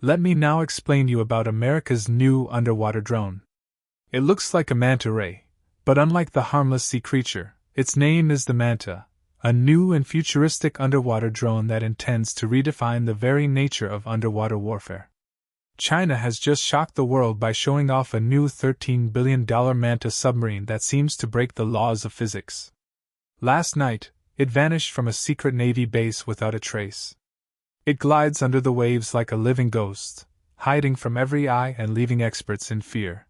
Let me now explain you about America's new underwater drone. It looks like a manta ray, but unlike the harmless sea creature, its name is the Manta, a new and futuristic underwater drone that intends to redefine the very nature of underwater warfare. China has just shocked the world by showing off a new $13 billion Manta submarine that seems to break the laws of physics. Last night, it vanished from a secret Navy base without a trace. It glides under the waves like a living ghost, hiding from every eye and leaving experts in fear.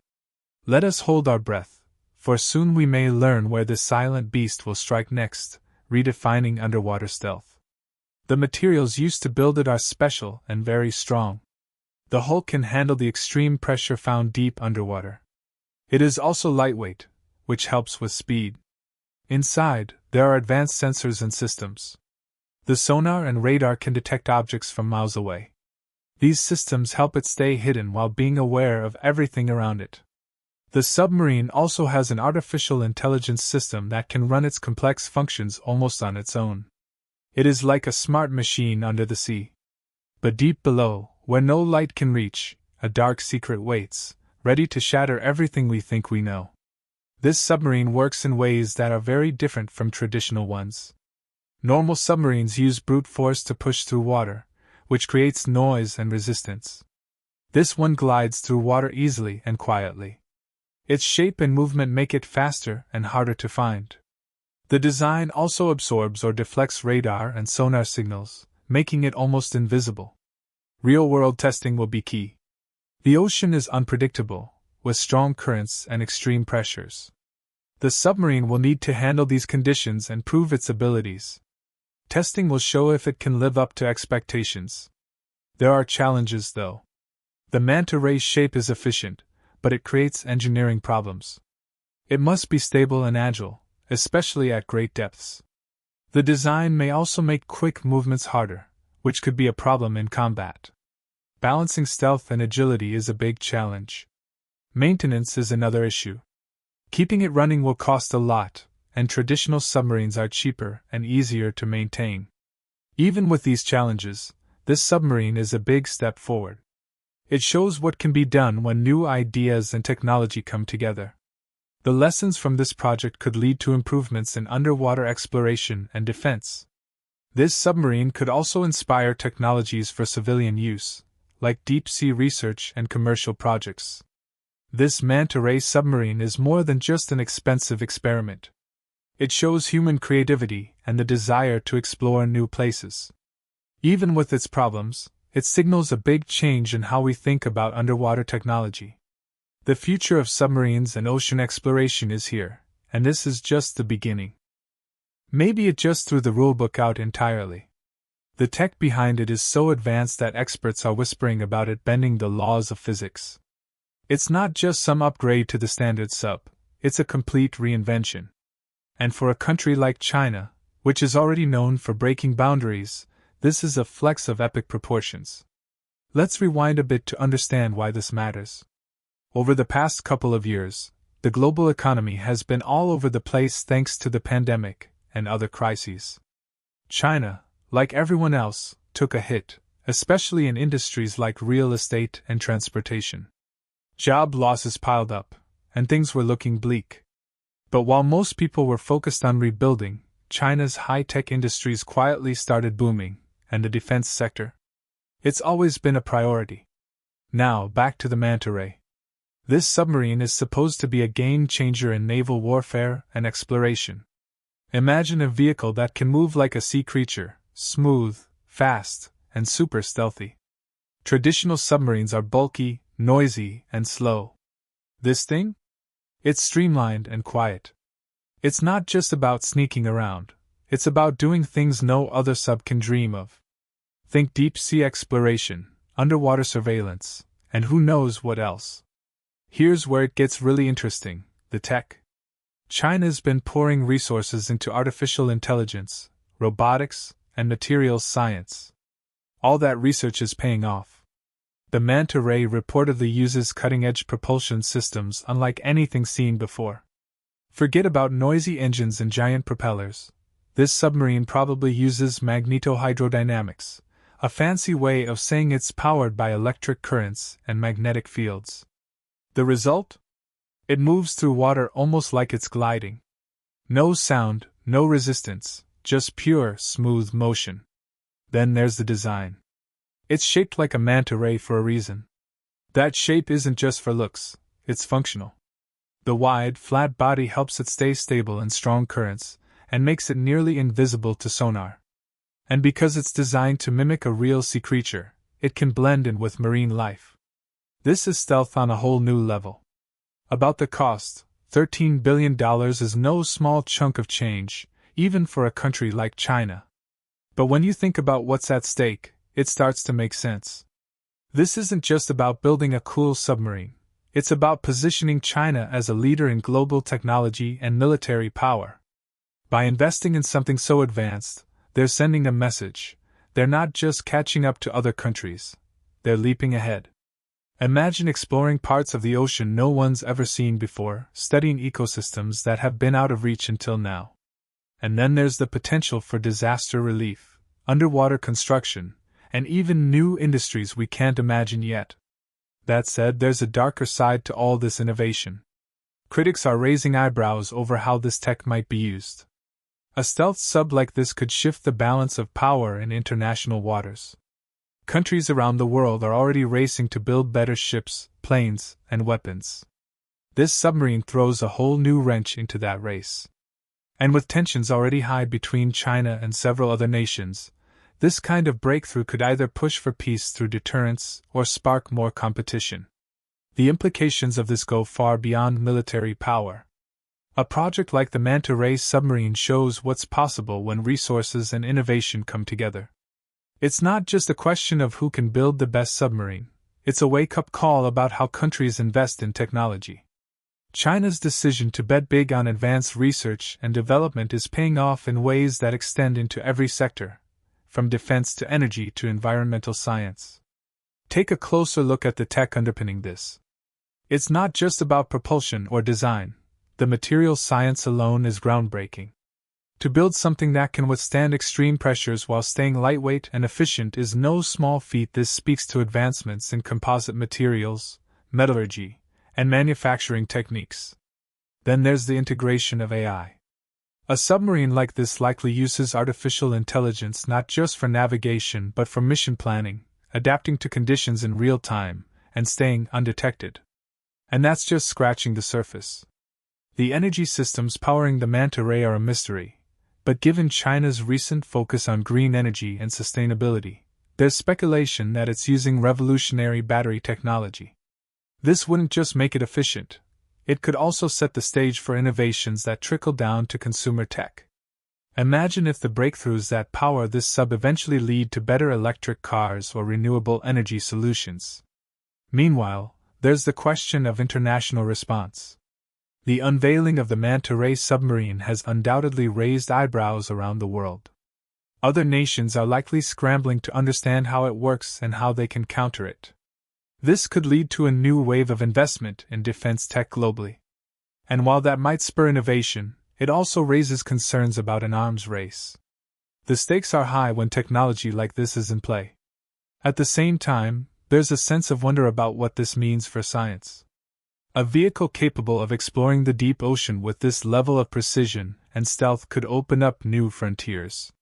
Let us hold our breath, for soon we may learn where this silent beast will strike next, redefining underwater stealth. The materials used to build it are special and very strong. The hull can handle the extreme pressure found deep underwater. It is also lightweight, which helps with speed. Inside, there are advanced sensors and systems. The sonar and radar can detect objects from miles away. These systems help it stay hidden while being aware of everything around it. The submarine also has an artificial intelligence system that can run its complex functions almost on its own. It is like a smart machine under the sea. But deep below, where no light can reach, a dark secret waits, ready to shatter everything we think we know. This submarine works in ways that are very different from traditional ones. Normal submarines use brute force to push through water, which creates noise and resistance. This one glides through water easily and quietly. Its shape and movement make it faster and harder to find. The design also absorbs or deflects radar and sonar signals, making it almost invisible. Real-world testing will be key. The ocean is unpredictable, with strong currents and extreme pressures. The submarine will need to handle these conditions and prove its abilities. Testing will show if it can live up to expectations. There are challenges, though. The manta ray's shape is efficient, but it creates engineering problems. It must be stable and agile, especially at great depths. The design may also make quick movements harder, which could be a problem in combat. Balancing stealth and agility is a big challenge. Maintenance is another issue. Keeping it running will cost a lot, and traditional submarines are cheaper and easier to maintain. Even with these challenges, this submarine is a big step forward. It shows what can be done when new ideas and technology come together. The lessons from this project could lead to improvements in underwater exploration and defense. This submarine could also inspire technologies for civilian use, like deep-sea research and commercial projects. This manta ray submarine is more than just an expensive experiment. It shows human creativity and the desire to explore new places. Even with its problems, it signals a big change in how we think about underwater technology. The future of submarines and ocean exploration is here, and this is just the beginning. Maybe it just threw the rulebook out entirely. The tech behind it is so advanced that experts are whispering about it bending the laws of physics. It's not just some upgrade to the standard sub, it's a complete reinvention. And for a country like China, which is already known for breaking boundaries, this is a flex of epic proportions. Let's rewind a bit to understand why this matters. Over the past couple of years, the global economy has been all over the place thanks to the pandemic and other crises. China, like everyone else, took a hit, especially in industries like real estate and transportation. Job losses piled up, and things were looking bleak. But while most people were focused on rebuilding, China's high-tech industries quietly started booming, and the defense sector. It's always been a priority. Now, back to the manta ray. This submarine is supposed to be a game-changer in naval warfare and exploration. Imagine a vehicle that can move like a sea creature, smooth, fast, and super stealthy. Traditional submarines are bulky, noisy, and slow. This thing? It's streamlined and quiet. It's not just about sneaking around, it's about doing things no other sub can dream of. Think deep-sea exploration, underwater surveillance, and who knows what else. Here's where it gets really interesting, the tech. China's been pouring resources into artificial intelligence, robotics, and materials science. All that research is paying off. The manta ray reportedly uses cutting-edge propulsion systems unlike anything seen before. Forget about noisy engines and giant propellers. This submarine probably uses magnetohydrodynamics, a fancy way of saying it's powered by electric currents and magnetic fields. The result? It moves through water almost like it's gliding. No sound, no resistance, just pure, smooth motion. Then there's the design. It's shaped like a manta ray for a reason. That shape isn't just for looks, it's functional. The wide, flat body helps it stay stable in strong currents, and makes it nearly invisible to sonar. And because it's designed to mimic a real sea creature, it can blend in with marine life. This is stealth on a whole new level. About the cost, $13 billion is no small chunk of change, even for a country like China. But when you think about what's at stake, it starts to make sense. This isn't just about building a cool submarine, it's about positioning China as a leader in global technology and military power. By investing in something so advanced, they're sending a message. They're not just catching up to other countries, they're leaping ahead. Imagine exploring parts of the ocean no one's ever seen before, studying ecosystems that have been out of reach until now. And then there's the potential for disaster relief, underwater construction, and even new industries we can't imagine yet. That said, there's a darker side to all this innovation. Critics are raising eyebrows over how this tech might be used. A stealth sub like this could shift the balance of power in international waters. Countries around the world are already racing to build better ships, planes, and weapons. This submarine throws a whole new wrench into that race. And with tensions already high between China and several other nations, this kind of breakthrough could either push for peace through deterrence or spark more competition. The implications of this go far beyond military power. A project like the Manta Ray submarine shows what's possible when resources and innovation come together. It's not just a question of who can build the best submarine, it's a wake-up call about how countries invest in technology. China's decision to bet big on advanced research and development is paying off in ways that extend into every sector, from defense to energy to environmental science. Take a closer look at the tech underpinning this. It's not just about propulsion or design, the material science alone is groundbreaking. To build something that can withstand extreme pressures while staying lightweight and efficient is no small feat. This speaks to advancements in composite materials, metallurgy, and manufacturing techniques. Then there's the integration of AI. A submarine like this likely uses artificial intelligence not just for navigation but for mission planning, adapting to conditions in real time, and staying undetected. And that's just scratching the surface. The energy systems powering the Manta Ray are a mystery, but given China's recent focus on green energy and sustainability, there's speculation that it's using revolutionary battery technology. This wouldn't just make it efficient, it could also set the stage for innovations that trickle down to consumer tech. Imagine if the breakthroughs that power this sub eventually lead to better electric cars or renewable energy solutions. Meanwhile, there's the question of international response. The unveiling of the Manta Ray submarine has undoubtedly raised eyebrows around the world. Other nations are likely scrambling to understand how it works and how they can counter it. This could lead to a new wave of investment in defense tech globally. And while that might spur innovation, it also raises concerns about an arms race. The stakes are high when technology like this is in play. At the same time, there's a sense of wonder about what this means for science. A vehicle capable of exploring the deep ocean with this level of precision and stealth could open up new frontiers.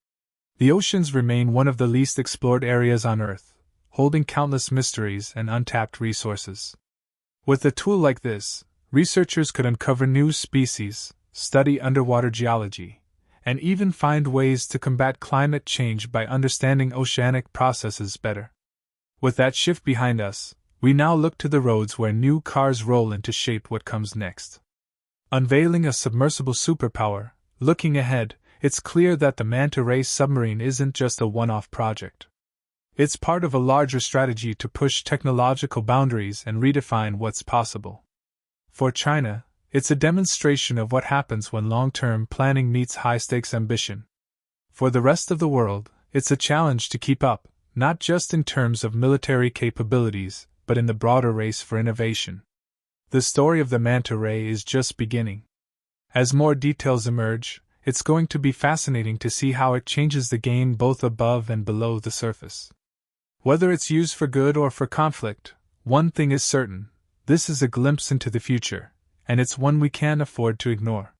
The oceans remain one of the least explored areas on Earth, holding countless mysteries and untapped resources. With a tool like this, researchers could uncover new species, study underwater geology, and even find ways to combat climate change by understanding oceanic processes better. With that shift behind us, we now look to the roads where new cars roll in to shape what comes next. Unveiling a submersible superpower, looking ahead, it's clear that the Manta Ray submarine isn't just a one-off project. It's part of a larger strategy to push technological boundaries and redefine what's possible. For China, it's a demonstration of what happens when long-term planning meets high-stakes ambition. For the rest of the world, it's a challenge to keep up, not just in terms of military capabilities, but in the broader race for innovation. The story of the Manta Ray is just beginning. As more details emerge, it's going to be fascinating to see how it changes the game both above and below the surface. Whether it's used for good or for conflict, one thing is certain: this is a glimpse into the future, and it's one we can't afford to ignore.